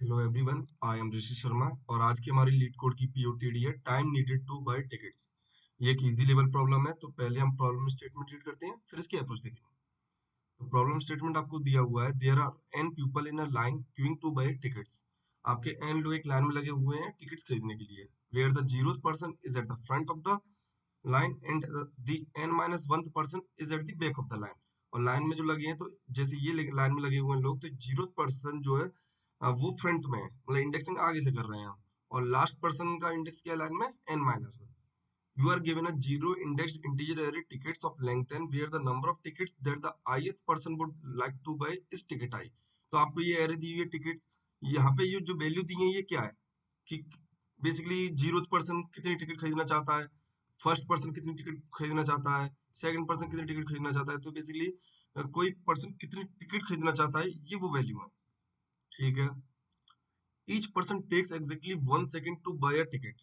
Hello everyone, I am Rishi Sharma और आज की हमारी लीड कोड की पीओटीडी है time needed to buy tickets. ये एक इजी लेवल प्रॉब्लम है, तो पहले हम प्रॉब्लम स्टेटमेंट रीड करते हैं, फिर इसकी अप्रोच देखेंगे। तो प्रॉब्लम स्टेटमेंट आपको दिया हुआ है, there are n people in a line queuing to buy tickets. आपके एन लोग एक लाइन में लगे हुए हैं टिकट्स खरीदने के लिए। Where the 0th person is at the front of the line and the n minus 1th person is at the back of the line. और लाइन में जो लगे हैं, तो जैसे ये लाइन में लगे हुए हैं लोग, तो 0th पर्सन जो है वो फ्रंट में है, मतलब इंडेक्सिंग आगे से कर रहे हैं हम। और लास्ट पर्सन का इंडेक्स क्या है लाइन में, n minus one. You are given a zero indexed integer array tickets of length n where the number of tickets that the ith person would like to buy is ticket I। तो आपको ये array दी हुई है tickets. यहाँ पे ये जो value दी है ये क्या है कि बेसिकली 0th पर्सन कितनी टिकट खरीदना चाहता है, फर्स्ट पर्सन कितनी टिकट खरीदना चाहता है, सेकंड पर्सन कितनी टिकट खरीदना चाहता है। तो बेसिकली कोई पर्सन कितनी टिकट खरीदना चाहता है, ये वो वैल्यू है। ठीक है। Each person takes exactly 1 second to buy a ticket.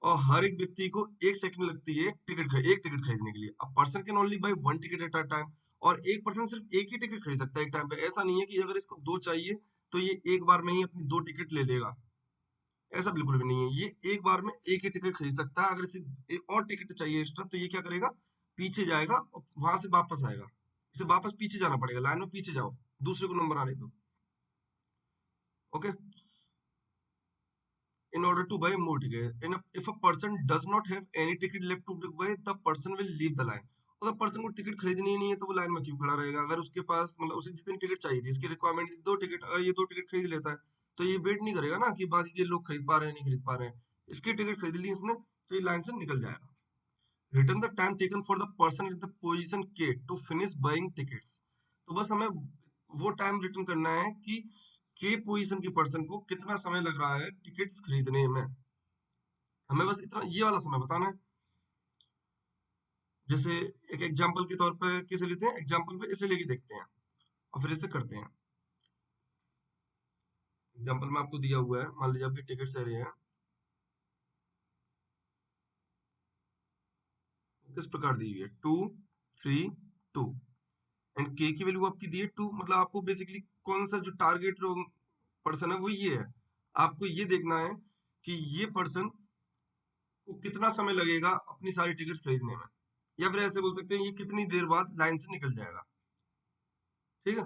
और हर एक व्यक्ति को 1 सेकंड लगती है एक टिकट खरीदने के लिए। A person can only by one ticket at a time. और एक पर्सन सिर्फ एक ही टिकट खरीद सकता है एक टाइम पे। ऐसा नहीं है कि अगर इसको दो चाहिए तो ये एक बार में ही अपनी दो टिकट ले लेगा। ऐसा बिल्कुल भी नहीं है, ये एक बार में एक ही टिकट खरीद सकता है। अगर इसे एक और टिकट चाहिए एक्स्ट्रा, तो ये क्या करेगा, पीछे जाएगा और वहां से वापस आएगा। इसे वापस पीछे जाना पड़ेगा, लाइन में पीछे जाओ, दूसरे को नंबर आने दो। Okay. In order to buy more ticket, if a person does not have any ticket left to buy, the person will leave the line। अगर पर्सन को टिकट खरीदनी ही नहीं है तो वो लाइन में क्यों खड़ा रहेगा। अगर उसके पास मतलब उसे जितनी टिकट चाहिए थी, इसकी रिक्वायरमेंट थी दो टिकट, अगर ये दो टिकट खरीद लेता है तो ये वेट नहीं करेगा ना कि बाकी के लोग खरीद पा रहे हैं नहीं खरीद पा रहे हैं। इसकी टिकट खरीद ली इसने, तो ये लाइन से निकल जाएगा। Return the time taken for the person at the position के टू फिनिश बाइंग टिकट्स। तो बस हमें वो टाइम रिटर्न करना है कि के पोजीशन के पर्सन को कितना समय लग रहा है टिकट्स खरीदने में। हमें बस इतना ये वाला समय बताना है। जैसे एक एग्जांपल के तौर पे किसे लेते हैं, एग्जांपल पे इसे लेके देखते हैं और फिर इसे करते हैं। एग्जांपल में आपको दिया हुआ है, मान लीजिए आपकी टिकट एरिया है, किस प्रकार दी हुई है, 2 3 2। एंड के की वैल्यू आपकी दी है 2, मतलब आपको बेसिकली कौन सा जो टारगेट पर्सन है वो ये है। आपको ये देखना है कि ये पर्सन को कितना समय लगेगा अपनी सारी टिकट्स खरीदने में, या फिर ऐसे बोल सकते हैं ये कितनी देर बाद लाइन से निकल जाएगा। ठीक है।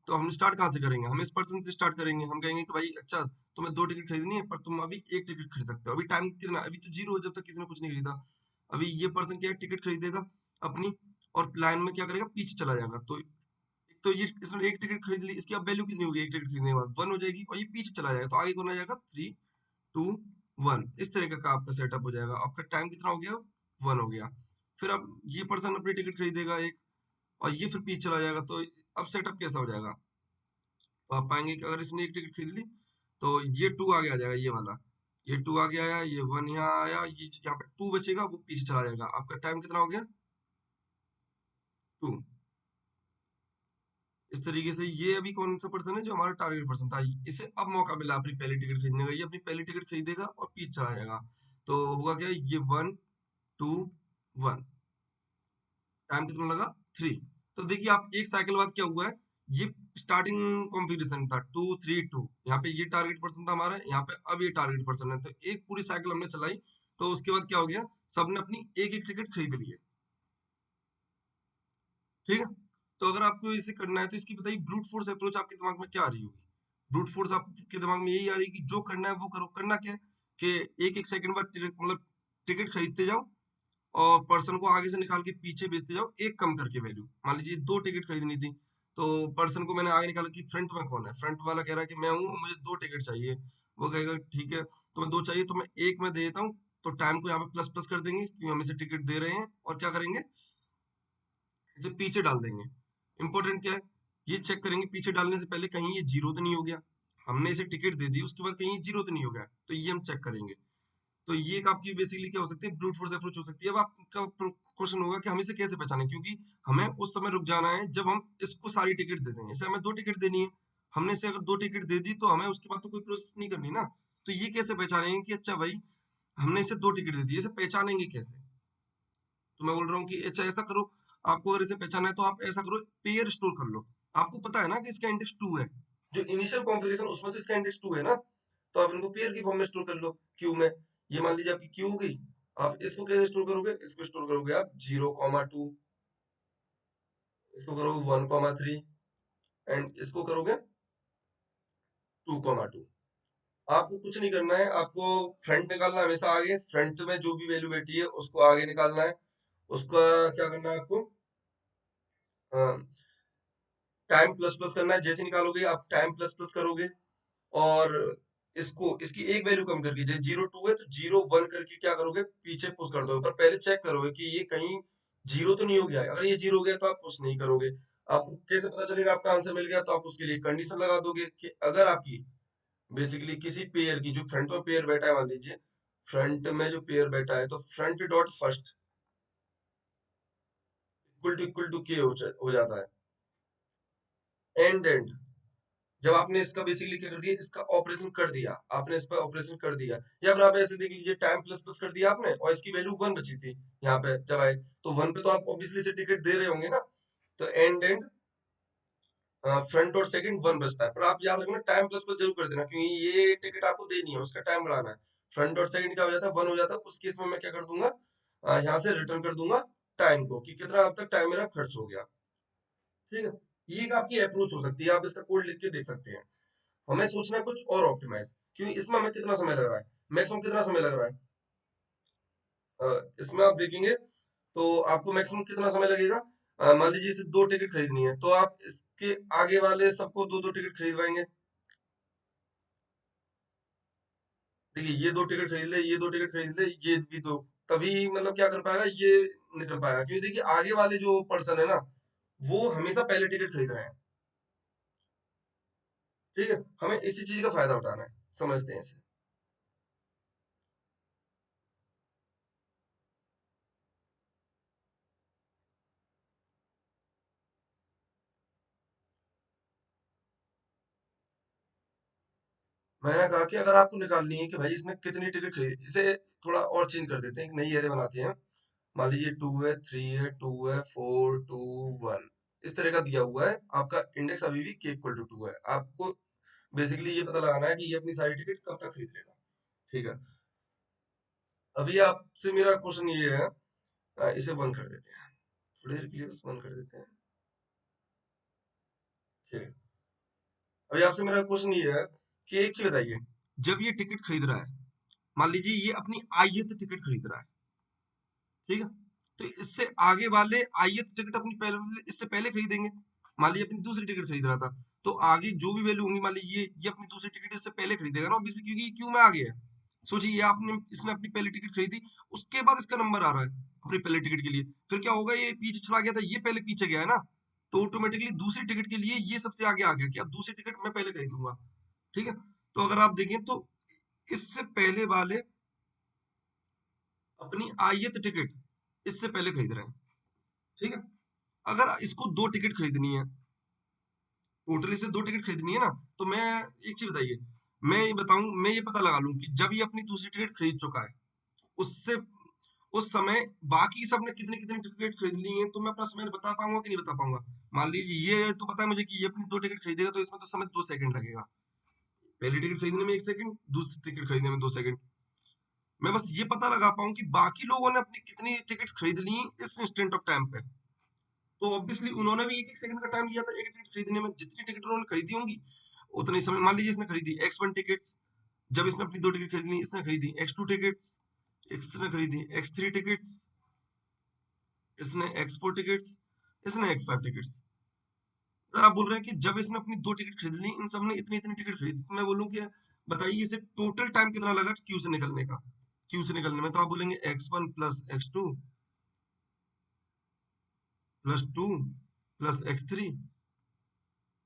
तो हम स्टार्ट कहाँ से करेंगे, हम इस पर्सन से स्टार्ट करेंगे। हम कहेंगे कि भाई अच्छा, तुम्हें दो टिकट खरीदनी है पर तुम अभी एक टिकट खरीद सकते हो। अभी टाइम कितना, अभी तो जीरो है, जब तक किसी ने कुछ नहीं खरीदा। अभी ये पर्सन क्या है, टिकट खरीदेगा अपनी, और लाइन में क्या करेगा, पीछे चला जाएगा। तो ये इसने एक टिकट खरीद ली, इसकी अब वैल्यू कितनी होगी, एक टिकट खरीदने के बाद 1 हो जाएगी, और ये पीछे चला जाएगा तो आगे कौन आ जाएगा, 3 2 1। इस तरीके का आपका सेटअप हो जाएगा। आपका टाइम कितना हो गया, 1 हो गया। फिर अब ये पर्सन अपनी टिकट खरीदेगा एक, और ये फिर पीछे चला जाएगा। तो अब सेटअप कैसा हो जाएगा, तो आप पाएंगे कि अगर इसने एक टिकट खरीद ली तो ये 2 आगे आ जाएगा, ये वाला, ये 2 आगे आया, ये 1 यहाँ आया, ये यहाँ पे 2 बचेगा, वो पीछे चला जाएगा। आपका टाइम कितना हो गया, 2। इस तरीके से ये अभी कौन सा पर्सन है जो हमारा टारगेट पर्सन था, इसे अब मौका मिला अपनी पहली टिकट खरीदने का। ये अपनी पहली टिकट खरीदेगा और पीछे चला जाएगा। तो होगा क्या, ये 1 2 1, टाइम कितना लगा, 3। तो देखिए आप एक साइकिल बाद क्या हुआ है, ये स्टार्टिंग कॉन्फ़िगरेशन था 2 3 2, यहाँ पे ये टारगेट पर्सन था हमारा, यहाँ पे अब ये टारगेट पर्सन है। तो एक पूरी साइकिल हमने चलाई, तो उसके बाद क्या हो गया, सबने अपनी एक एक टिकट खरीद ली है। ठीक है। तो अगर आपको इसे करना है तो इसकी बताइए ब्रूट फोर्स अप्रोच आपके दिमाग में क्या आ रही होगी। ब्रूट फोर्स आपके दिमाग में यही आ रही है कि जो करना है वो करो। करना क्या है कि एक एक सेकंड बाद टिकट मतलब टिकट खरीदते जाओ, और पर्सन को आगे से निकाल के पीछे भेजते जाओ, एक कम करके वैल्यू। मान लीजिए दो टिकट खरीदनी थी, तो पर्सन को मैंने आगे निकाला कि फ्रंट में कौन है, फ्रंट वाला कह रहा है कि मैं हूँ और मुझे दो टिकट चाहिए। वो कहेगा ठीक है, तुम्हें दो चाहिए तो मैं एक में दे देता हूँ। तो टाइम को यहाँ पे प्लस प्लस कर देंगे क्योंकि हम इसे टिकट दे रहे हैं, और क्या करेंगे, इसे पीछे डाल देंगे। इंपॉर्टेंट क्या है, ये चेक करेंगे पीछे डालने से पहले कहीं ये जीरो तो नहीं हो गया। हमने इसे टिकट दे दी, उसके बाद कहीं ये जीरो तो नहीं हो गया, तो ये हम चेक करेंगे। तो ये एक आपकी बेसिकली क्या हो सकती है, ब्रूट फोर्स अप्रोच हो सकती है। अब आपका क्वेश्चन होगा कि हम इसे कैसे पहचानें, क्योंकि हमें उस समय रुक जाना है जब हम इसको सारी टिकट दे दें। इसे हमें दो टिकट देनी है, हमने इसे अगर दो टिकट दे दी तो हमें उसके बाद तो कोई प्रोसेस नहीं करनी ना। तो ये कैसे पहचानेंगे कि अच्छा भाई हमने इसे दो टिकट दे दी, इसे पहचानेंगे कैसे। तो मैं बोल रहा हूँ कि अच्छा ऐसा करो, आपको अगर इसे पहचाना है तो आप ऐसा करो, पेयर स्टोर कर लो। आपको पता है ना कि इसका इंडेक्स 2 है, जो इनिशियल कॉन्फ़िगरेशन उसमें तो इसका इंडेक्स 2 है ना, तो आप इनको पेयर की फॉर्म में स्टोर कर लो क्यू में। ये मान लीजिए आपकी क्यू हो गई। आप इसको कैसे स्टोर करोगे? इसको स्टोर करोगे आप 0,2, इसको करोगे 1,3 एंड इसको करोगे 2,2। आपको कुछ नहीं करना है, आपको फ्रंट निकालना है हमेशा आगे, फ्रंट में जो भी वैल्यू बैठी है उसको आगे निकालना है। उसका क्या करना है आपको? टाइम प्लस प्लस करना है। जैसे निकालोगे आप टाइम प्लस प्लस करोगे और इसको इसकी एक वैल्यू कम करके, जैसे 0,2 है तो 0,1 करके क्या करोगे? पीछे पुश कर दोगे, पर पहले चेक करोगे कि ये कहीं जीरो तो नहीं हो गया है। अगर ये जीरो हो गया तो आप पुश नहीं करोगे। आपको कैसे पता चलेगा आपका आंसर मिल गया? तो आप उसके लिए कंडीशन लगा दोगे कि अगर आपकी बेसिकली किसी पेयर की, जो फ्रंट में पेयर बैठा है मान लीजिए, फ्रंट में जो पेयर बैठा है तो front dot first equal to k हो जाता है। एंड जब आपने इसका बेसिकली क्या कर दिया, इसका ऑपरेशन कर दिया आपने, इस पर ऑपरेशन कर दिया, या फिर आप ऐसे देख लीजिए टाइम प्लस प्लस कर दिया आपने और इसकी वैल्यू 1 बची थी यहाँ पे जब आए, तो 1 पे तो आप ऑब्वियसली से टिकट दे रहे होंगे ना। तो एंड फ्रंट और सेकंड 1 बचता है, पर आप याद रखना टाइम प्लस प्लस जरूर कर देना, क्योंकि ये टिकट आपको देनी है, उसका टाइम बढ़ाना है। फ्रंट और सेकंड क्या हो जाता है? 1 हो जाता है। उस केस में मैं क्या कर दूंगा, यहाँ से रिटर्न कर दूंगा टाइम को, कि कितना अब तक टाइम मेरा खर्च हो गया। ठीक है, ये एक आपकी अप्रोच हो सकती है, आप इसका कोड लिख के देख सकते हैं। हमें सोचना है कुछ और ऑप्टिमाइज, क्योंकि इसमें हमें कितना समय लग रहा है, मैक्सिमम कितना समय लग रहा है। इसमें आप देखेंगे तो आपको मैक्सिमम कितना समय लगेगा। मान लीजिए इसे 2 टिकट खरीदनी है, तो आप इसके आगे वाले सबको 2-2 टिकट खरीदवाएंगे। देखिए ये 2 टिकट खरीद ले, ये 2 टिकट खरीद ले, ये भी दो, तभी मतलब क्या कर पाएगा ये, निकल पाएगा। क्योंकि देखिए आगे वाले जो पर्सन है ना, वो हमेशा पहले टिकट खरीद रहे हैं। ठीक है, हमें इसी चीज का फायदा उठाना है, समझते हैं इसे। मैंने कहा कि अगर आपको निकालनी है कि भाई इसने कितनी टिकट खरीदी, इसे थोड़ा और चेंज कर देते हैं, एक नई एरे बनाते हैं। मान लीजिए 2 है, 3 है, 2 है, 4, 2, 1, इस तरह का दिया हुआ है। आपका इंडेक्स अभी भी के इक्वल टू 2 है। आपको बेसिकली ये पता लगाना है कि ये अपनी सारी टिकट कब तक खरीद लेगा। ठीक है, अभी आपसे मेरा क्वेश्चन ये है, इसे बंद कर देते हैं, थोड़ी देर के लिए बस बंद कर देते हैं। ठीक है, अभी आपसे मेरा क्वेश्चन ये है कि एक चीज बताइए, जब ये टिकट खरीद रहा है, मान लीजिए ये अपनी आईएथ टिकट खरीद रहा है, ठीक है, तो इससे आगे वाले आईएथ टिकट अपनी पहले, इससे पहले खरीदेंगे। मान लीजिए अपनी दूसरी टिकट खरीद रहा था, तो आगे जो भी वैल्यू होंगी, मान लीजिए ये अपनी दूसरी टिकट इससे पहले खरीदेगा ना ऑब्वियसली, क्योंकि क्यू में आ गया है। सोचिए ये आपने, इसने अपनी पहली टिकट खरीदी, उसके बाद इसका नंबर आ रहा है अपनी पहले टिकट के लिए, फिर क्या होगा, ये पीछे चला गया था, ये पहले पीछे गया है ना, तो ऑटोमेटिकली दूसरी टिकट के लिए ये सबसे आगे आ गया कि अब दूसरी टिकट मैं पहले खरीदूंगा। ठीक है, तो अगर आप देखें तो इससे पहले वाले अपनी आईएथ टिकट इससे पहले खरीद रहे हैं। ठीक है, अगर इसको 2 टिकट खरीदनी है, टोटल इसे 2 टिकट खरीदनी है ना, तो मैं एक चीज बताइए, मैं ये बताऊं, मैं ये पता लगा लूं कि जब ये अपनी दूसरी टिकट खरीद चुका है, उससे उस समय बाकी सब ने कितनी कितनी टिकट खरीद ली है, तो मैं अपना समय बता पाऊंगा कि नहीं बता पाऊंगा। मान लीजिए ये तो पता है मुझे कि ये अपनी 2 टिकट खरीदेगा, तो इसमें तो समय 2 सेकंड लगेगा। पहली टिकट खरीदने में 1 सेकंड, दूसरी टिकट खरीदने में 2 सेकंड। मैं बस ये पता लगा पाऊं कि बाकी लोगों ने अपनी कितनी टिकट्स खरीद ली इस इंस्टेंट ऑफ टाइम पे, तो ऑब्वियसली उन्होंने भी 1-1 सेकंड का टाइम लिया था एक टिकट खरीदने में। जितनी टिकट उन्होंने खरीदी होंगी उतने समय, मान लीजिए इसने खरीदी X1 टिकट्स, जब इसने अपनी 2 टिकट खरीद ली, इसने खरीदी X2 टिकट्स, इसने खरीदी X3 टिकट्स, इसने X4 टिकट्स, इसने X5 टिकट्स। अगर आप बोल रहे हैं कि जब इसने अपनी 2 टिकट खरीद ली, इन सब ने इतनी इतनी टिकट खरीदी, तो मैं बोलूँ कि बताइए इसे टोटल टाइम कितना लगा क्यू से निकलने का। क्यू से निकलने में तो आप बोलेंगे X1 plus X2 plus 2 plus X3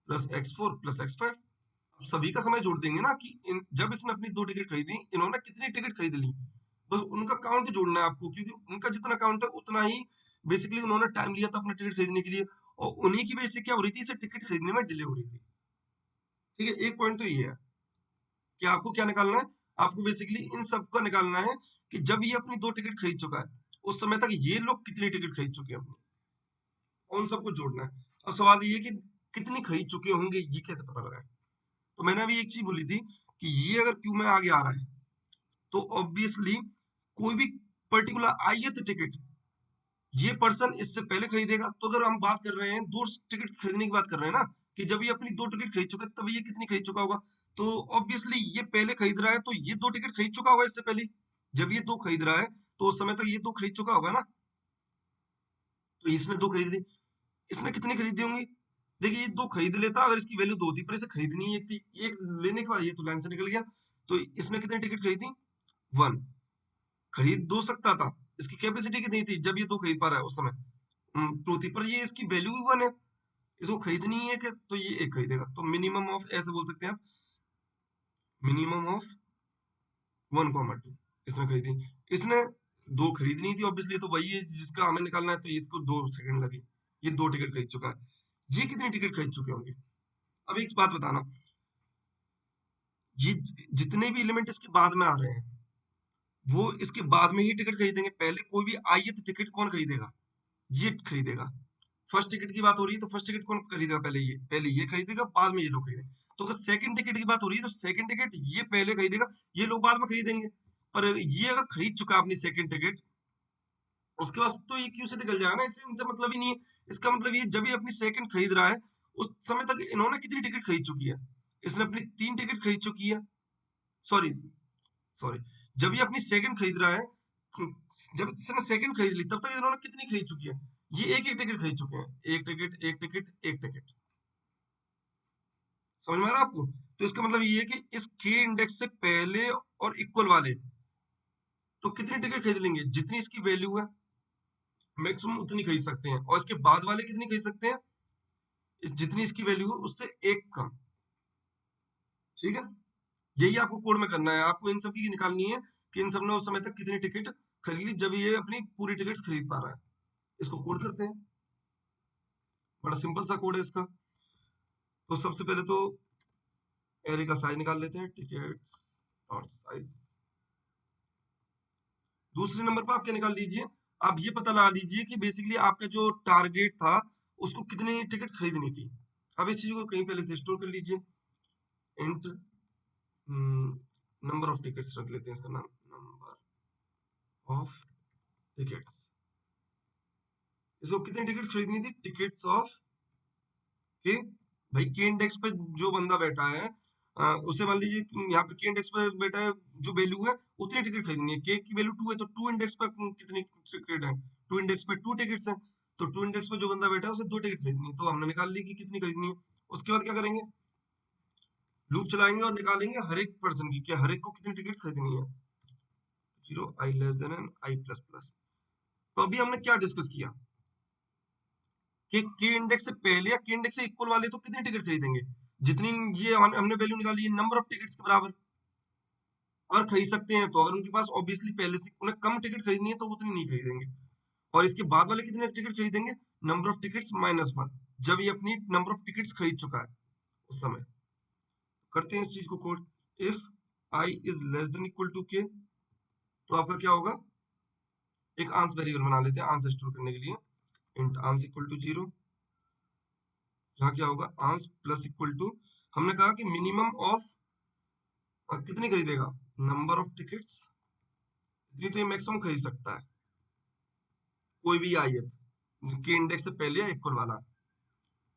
plus X4 plus X5। सभी का समय जोड़ देंगे ना कि जब इसने अपनी 2 टिकट खरीदी, इन्होंने कितनी टिकट खरीद ली, बस उनका काउंट जोड़ना है आपको, क्योंकि उनका जितना काउंट है उतना ही बेसिकली उन्होंने टाइम लिया था अपना टिकट खरीदने के लिए, और उन्हीं की वजह से क्या हो रही थी, इसे टिकट खरीदने में डिले हो रही थी। ठीक है, एक पॉइंट तो ये है कि आपको क्या निकालना है, आपको बेसिकली इन सब का निकालना है कि जब ये अपनी 2 टिकट खरीद चुका है, उस समय तक ये लोग कितनी टिकट खरीद चुके हैं अपनी, और उन सबको जोड़ना है। अब सवाल ये है कि कितनी खरीद चुके होंगे, ये कैसे पता लगाए। तो मैंने अभी एक चीज बोली थी कि ये अगर क्यू में आगे आ रहा है तो ऑब्वियसली कोई भी पर्टिकुलर ith टिकट ये पर्सन इससे पहले खरीदेगा। तो अगर हम बात कर रहे हैं दो टिकट खरीदने की बात कर रहे हैं ना, कि जब ये अपनी दो टिकट खरीद चुका है तब ये कितनी खरीद चुका होगा, तो ऑब्वियसली ये पहले खरीद रहा है तो ये दो टिकट खरीद चुका होगा इससे पहले। जब ये दो खरीद रहा है तो उस समय तक ये दो खरीद चुका होगा ना। तो इसने दो खरीद ली, इसने कितनी खरीदी होंगी? देखिए ये दो खरीद लेता अगर इसकी वैल्यू दो थी, पर इसे खरीदनी एक थी, एक लेने के बाद ये तो लाइन से निकल गया। तो इसने कितनी टिकट खरीदी? वन। खरीद दो सकता था, इसकी कैपेसिटी कितनी थी जब ये दो खरीद पा रहा है उस समय? टू थी, पर ये इसकी वैल्यू ही वन है, इसको खरीदनी ही है कि तो ये एक खरीदेगा। तो मिनिमम ऑफ ऐसे बोल सकते हैं आप, मिनिमम ऑफ 1,2 इसने खरीदी। इसने दो खरीदनी थी ऑब्वियसली, तो वही है जिसका हमें निकालना है, तो इसको 2 सेकंड लगे। ये दो टिकट खरीद चुका है। ये कितनी टिकट खरीद चुके होंगे? अब एक बात बताना, ये जितने भी एलिमेंट इसके बाद में आ रहे हैं वो इसके बाद में ही टिकट खरीदेंगे। पहले कोई भी ith टिकट कौन खरीदेगा? ये खरीदेगा। फर्स्ट टिकट की बात हो रही है तो फर्स्ट टिकट कौन खरीदेगा? पहले ये खरीदेगा, बाद में ये लोग खरीदेंगे। तो अगर सेकंड टिकट की बात हो रही है तो सेकंड टिकट ये पहले खरीदेगा, ये लोग बाद में खरीदेंगे। पर ये अगर खरीद चुका है अपनी सेकंड टिकट, उसके बाद तो ये क्यों से निकल जाएगा ना, इससे इनसे मतलब ही नहीं है। इसका मतलब ये जब ये अपनी सेकंड खरीद रहा है उस समय तक इन्होंने कितनी टिकट खरीद चुकी है? इसने अपनी 3 टिकट खरीद चुकी है। सॉरी, सॉरी, जब ये अपनी सेकंड खरीद रहा है, जब इसने सेकंड खरीद ली तब तक इन्होंने कितनी खरीद चुकी है? ये एक एक टिकट खरीद चुके हैं, एक टिकट एक टिकट एक टिकट। समझ में आ रहा है आपको? तो इसका मतलब ये है कि इस के इंडेक्स से पहले और इक्वल वाले तो कितनी टिकट खरीद लेंगे? जितनी इसकी वैल्यू है मैक्सिमम उतनी खरीद सकते हैं, और इसके बाद वाले कितनी खरीद सकते हैं? जितनी इसकी वैल्यू है उससे एक कम। ठीक है, यही आपको कोड में करना है। आपको इन सब की निकालनी है कि इन सब ने उस समय तक कितनी टिकट खरीद ली जब ये अपनी पूरी टिकट खरीद पा रहा है। इसको कोड करते हैं, बड़ा सिंपल सा कोड है इसका। तो सबसे पहले तो एरे का साइज निकाल लेते हैं, टिकट्स डॉट साइज। दूसरे नंबर पर आप क्या निकाल लीजिए, आप ये पता लगा लीजिए कि बेसिकली आपका जो टारगेट था उसको कितनी टिकट खरीदनी थी। अब इस चीज को कहीं पहले से स्टोर कर लीजिए। इंट नंबर ऑफ टिकट्स रख लेते हैं, इसका नाम नंबर ऑफ टिकट्स। इसको कितनी टिकट खरीदनी थी? टिकट्स ऑफ के। भाई के इंडेक्स पे जो बंदा बैठा है उसे मान लीजिए यहाँ पे के इंडेक्स पे बैठा है, जो वैल्यू है उतनी टिकट खरीदनी है। के की वैल्यू 2 है तो 2 इंडेक्स पे कितनी टिकट है? 2 इंडेक्स पे 2 टिकट्स है, तो 2 इंडेक्स पे जो बंदा बैठा है उसे 2 टिकट खरीदनी है। तो हमने निकाल ली कि कितनी खरीदनी है। उसके बाद क्या करेंगे? लूप चलाएंगे और निकालेंगे हर एक पर्सन की, क्या हर एक को कितनी टिकट खरीदनी है। 0 i less than n i plus plus. तो अभी हमने क्या डिस्कस किया कि के इंडेक्स से पहले या के इंडेक्स से इक्वल वाले तो कितनी टिकट खरीदेंगे? जितनी ये हमने वैल्यू निकाली है नंबर ऑफ टिकट्स के बराबर। और खरीद सकते हैं तो अगर उनके पास ऑब्वियसली पहले से उन्हें कम टिकट खरीदनी है तो वो उतनी नहीं खरीदेंगे। और इसके बाद वाले कितने टिकट खरीदेंगे? Number of tickets minus one, जब ये अपनी नंबर ऑफ टिकट्स खरीद चुका है उस समय। करते हैं इस चीज को code. If i is less than equal to k, तो आपका क्या होगा? एक आंस वेरिएबल बना लेते हैं आंस स्टोर करने के लिए। Int ans equal to 0। यहाँ क्या होगा? आंस प्लस इक्वल टू, हमने कहा कि मिनिमम ऑफ कितनी खरीदेगा? नंबर ऑफ टिकट्स, इतनी तो ये मैक्सिमम खरीद सकता है कोई भी आयत के इंडेक्स से पहले या इक्वल वाला।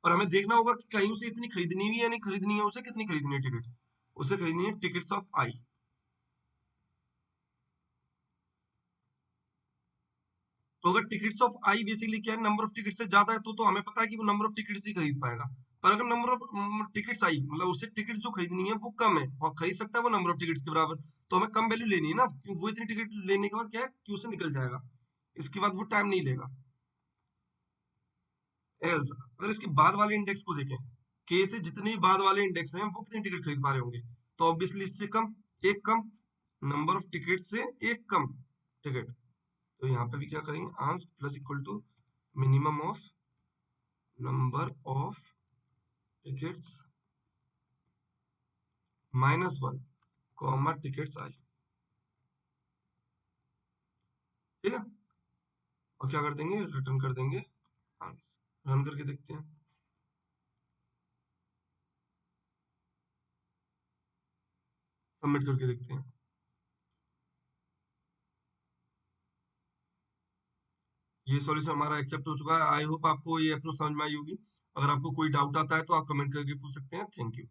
और हमें देखना होगा कि कहीं उसे इतनी खरीदनी भी है नहीं खरीदनी है। उसे कितनी खरीदनी है टिकट्स? उसे खरीदनी है टिकट्स ऑफ आई। तो अगर टिकट्स ऑफ आई बेसिकली क्या है, नंबर ऑफ टिकट से ज्यादा है तो हमें पता है कि वो नंबर ऑफ टिकट्स ही खरीद पाएगा। पर अगर नंबर ऑफ टिकट्स आई मतलब उसे टिकट्स जो खरीदनी है वो कम है और खरीद सकता है वो नंबर ऑफ टिकट्स के बराबर, तो हमें कम वैल्यू लेनी है ना, क्योंकि वो इतनी टिकट लेने के बाद क्या है क्यू से निकल जाएगा। इसके बाद वो टाइम नहीं लेगा। एल्स अगर इसके बाद वाले इंडेक्स को देखें, के से जितने भी बाद वाले इंडेक्स हैं वो कितनी टिकट खरीद पा रहे होंगे? तो ऑब्वियसली इससे कम, एक कम, नंबर ऑफ टिकट से एक कम टिकट। तो यहाँ पे भी क्या करेंगे? Ans plus equal to minimum of number of tickets minus one comma tickets i. ठीक है, और क्या कर देंगे? रिटर्न कर देंगे आंस। रन करके देखते हैं। सबमिट करके देखते हैं। ये सॉल्यूशन हमारा एक्सेप्ट हो चुका है। आई होप आपको ये अप्रोच समझ में आई होगी। अगर आपको कोई डाउट आता है तो आप कमेंट करके पूछ सकते हैं। Thank you.